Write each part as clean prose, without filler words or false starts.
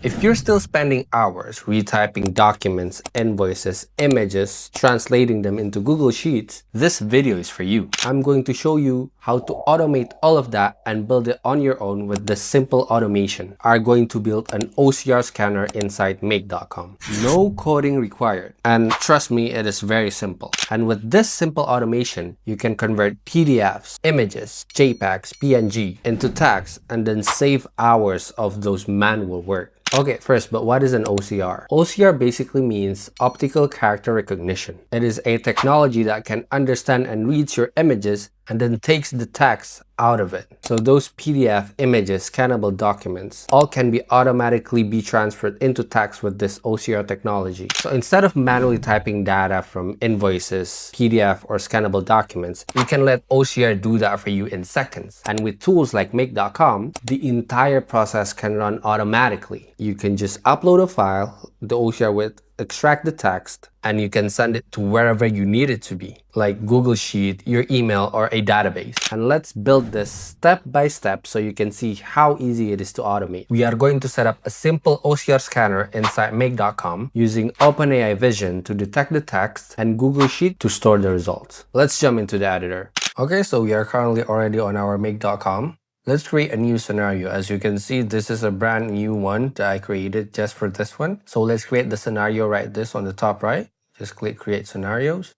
If you're still spending hours retyping documents, invoices, images, translating them into Google Sheets, this video is for you. I'm going to show you how to automate all of that and build it on your own with this simple automation. I'm going to build an OCR scanner inside make.com. No coding required. And trust me, it is very simple. And with this simple automation, you can convert PDFs, images, JPEGs, PNG into text and then save hours of those manual work. Okay, first, but what is an OCR? OCR basically means optical character recognition. It is a technology that can understand and reads your images and then takes the text out of it. So those PDF, images, scannable documents, all can be automatically be transferred into text with this OCR technology. So instead of manually typing data from invoices, PDF, or scannable documents, you can let OCR do that for you in seconds. And with tools like make.com, the entire process can run automatically. You can just upload a file, the OCR with extract the text, and you can send it to wherever you need it to be, like Google Sheet, your email, or a database. And let's build this step by step so you can see how easy it is to automate. We are going to set up a simple OCR scanner inside make.com using OpenAI Vision to detect the text and Google Sheet to store the results. Let's jump into the editor. Okay, so we are currently already on our make.com. Let's create a new scenario. As you can see, this is a brand new one that I created just for this one. So let's create the scenario right this on the top right. Just click create scenarios.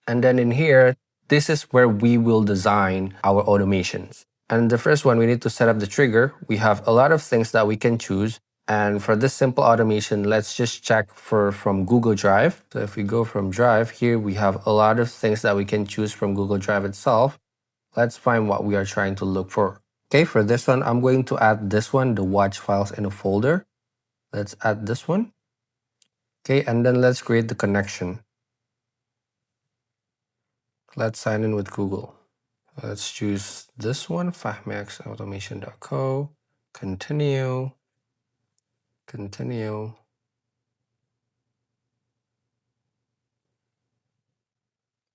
And then in here, this is where we will design our automations. And the first one, we need to set up the trigger. We have a lot of things that we can choose. And for this simple automation, let's just check from Google Drive. So if we go from Drive, here we have a lot of things that we can choose from Google Drive itself. Let's find what we are trying to look for. Okay, for this one, I'm going to add this one, the watch files in a folder. Let's add this one. Okay, and then let's create the connection. Let's sign in with Google. Let's choose this one, fahmiautomation.co. Continue. Continue.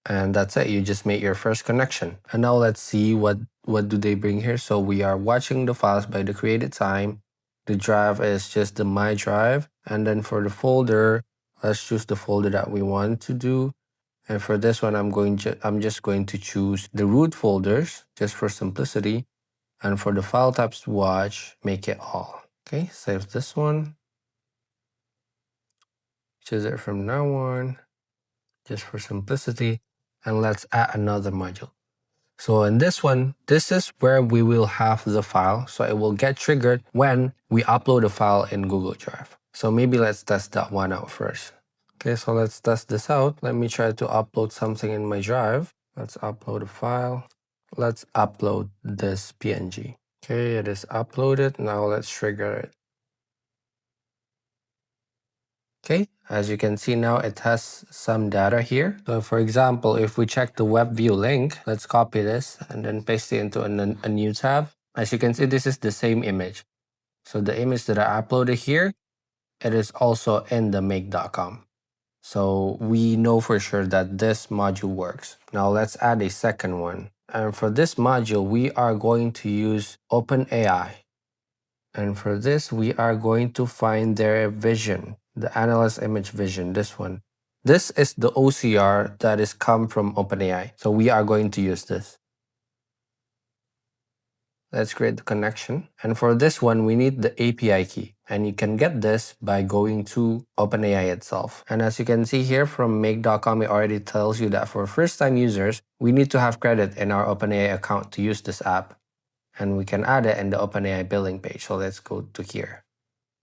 And that's it. You just made your first connection. And now let's see what do they bring here. So we are watching the files by the created time. The drive is just the My Drive. And then for the folder, let's choose the folder that we want to do. And for this one, I'm just going to choose the root folders just for simplicity. And for the file types to watch, make it all. Okay, save this one. Choose it from now on, just for simplicity. And let's add another module. So in this one, this is where we will have the file. So it will get triggered when we upload a file in Google Drive. So maybe let's test that one out first. Okay, so let's test this out. Let me try to upload something in my drive. Let's upload a file. Let's upload this PNG. Okay, it is uploaded. Now let's trigger it. Okay, as you can see now, it has some data here. So for example, if we check the web view link, let's copy this and then paste it into a new tab. As you can see, this is the same image. So the image that I uploaded here, it is also in the make.com. So we know for sure that this module works. Now let's add a second one. And for this module, we are going to use OpenAI. And for this, we are going to find their vision, the Analyze Image Vision, this one. This is the OCR that is come from OpenAI. So we are going to use this. Let's create the connection. And for this one, we need the API key. And you can get this by going to OpenAI itself. And as you can see here from make.com, it already tells you that for first-time users, we need to have credit in our OpenAI account to use this app. And we can add it in the OpenAI billing page. So let's go to here.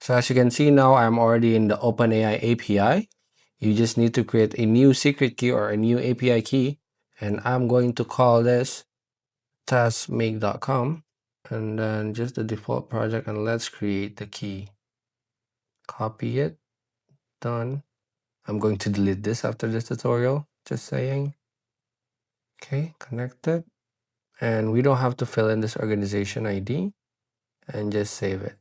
So as you can see now, I'm already in the OpenAI API. You just need to create a new secret key or a new API key. And I'm going to call this testmake.com. And then just the default project, and let's create the key. Copy it. Done. I'm going to delete this after this tutorial, just saying. Okay, connected. And we don't have to fill in this organization ID, and just save it.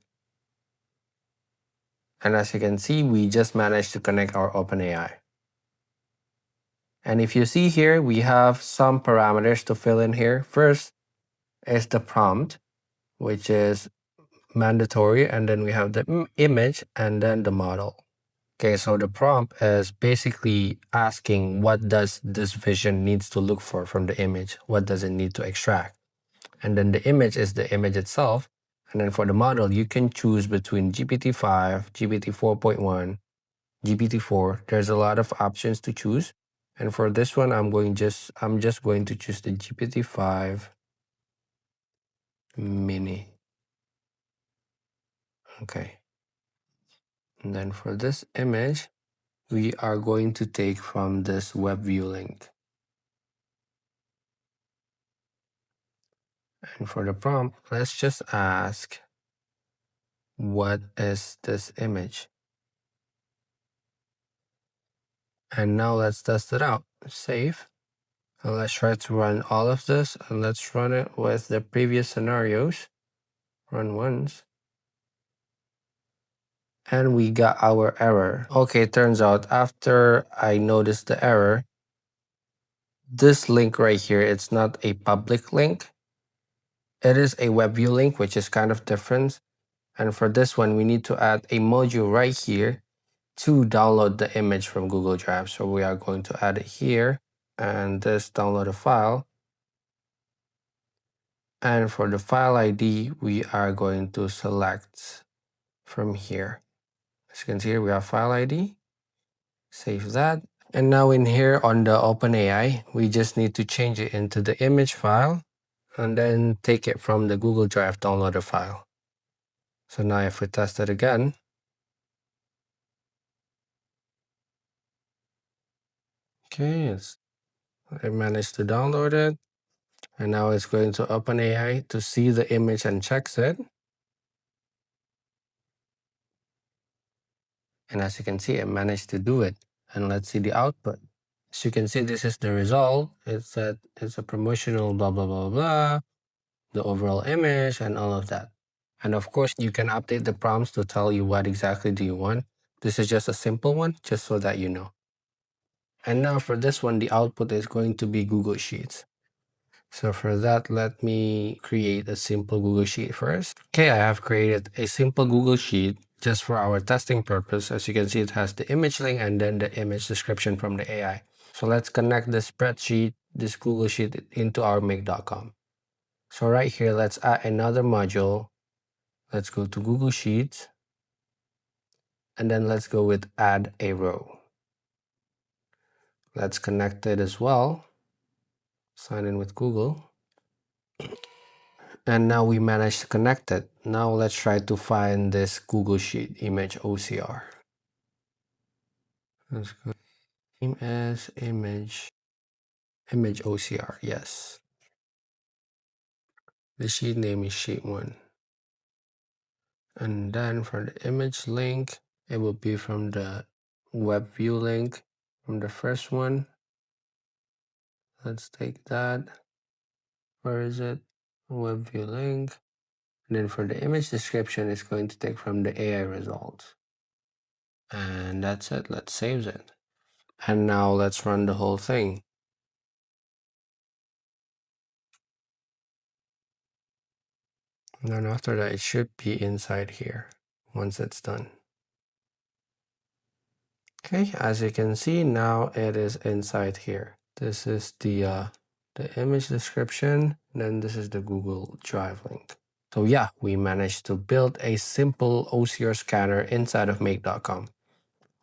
And as you can see, we just managed to connect our OpenAI. And if you see here, we have some parameters to fill in here. First is the prompt, which is mandatory, and then we have the image and then the model. Okay, so the prompt is basically asking what does this vision needs to look for from the image? What does it need to extract? And then the image is the image itself. And then for the model, you can choose between GPT-5, GPT 4.1, GPT-4. There's a lot of options to choose. And for this one, I'm just going to choose the GPT-5 mini. Okay. And then for this image, we are going to take from this web view link. And for the prompt, let's just ask, what is this image? And now let's test it out. Save. And let's try to run all of this, and let's run it with the previous scenarios. Run once. And we got our error. Okay, turns out after I noticed the error, this link right here, it's not a public link. It is a web view link, which is kind of different. And for this one, we need to add a module right here to download the image from Google Drive. So we are going to add it here and this download a file. And for the file ID, we are going to select from here. As you can see here, we have file ID. Save that. And now in here on the OpenAI, we just need to change it into the image file and then take it from the Google Drive downloader file. So now if we test it again, okay, I managed to download it. And now it's going to OpenAI to see the image and checks it. And as you can see, it managed to do it. And let's see the output. As you can see, this is the result. It said it's a promotional blah, blah, blah, blah, the overall image and all of that. And of course, you can update the prompts to tell you what exactly do you want. This is just a simple one, just so that you know. And now for this one, the output is going to be Google Sheets. So for that, let me create a simple Google Sheet first. Okay, I have created a simple Google Sheet just for our testing purpose. As you can see, it has the image link and then the image description from the AI. So let's connect the spreadsheet, this Google Sheet, into our make.com. So right here, let's add another module. Let's go to Google Sheets. And then let's go with add a row. Let's connect it as well. Sign in with Google. And now we managed to connect it. Now let's try to find this Google Sheet image OCR. Let's go. Name as image OCR. Yes. The sheet name is sheet 1. And then for the image link, it will be from the web view link from the first one. Let's take that. Where is it? Web view link. And then for the image description, it's going to take from the AI results. And that's it. Let's save it. And now let's run the whole thing. And then after that, it should be inside here once it's done. Okay, as you can see, now it is inside here. This is the image description. Then this is the Google Drive link. So yeah, we managed to build a simple OCR scanner inside of make.com.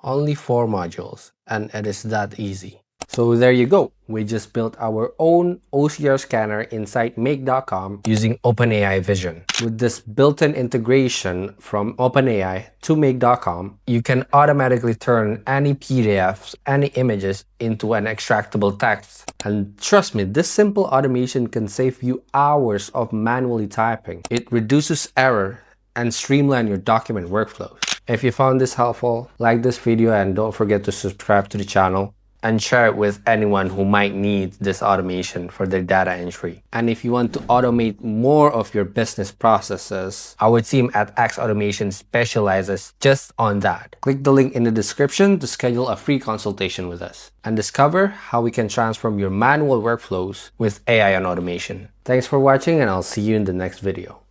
Only 4 modules, and it is that easy. So there you go. We just built our own OCR scanner inside make.com using OpenAI Vision. With this built-in integration from OpenAI to make.com, you can automatically turn any PDFs, any images into an extractable text. And trust me, this simple automation can save you hours of manually typing. It reduces error and streamline your document workflows. If you found this helpful, like this video and don't forget to subscribe to the channel and share it with anyone who might need this automation for their data entry. And if you want to automate more of your business processes, our team at Axe Automation specializes just on that. Click the link in the description to schedule a free consultation with us and discover how we can transform your manual workflows with AI and automation. Thanks for watching, and I'll see you in the next video.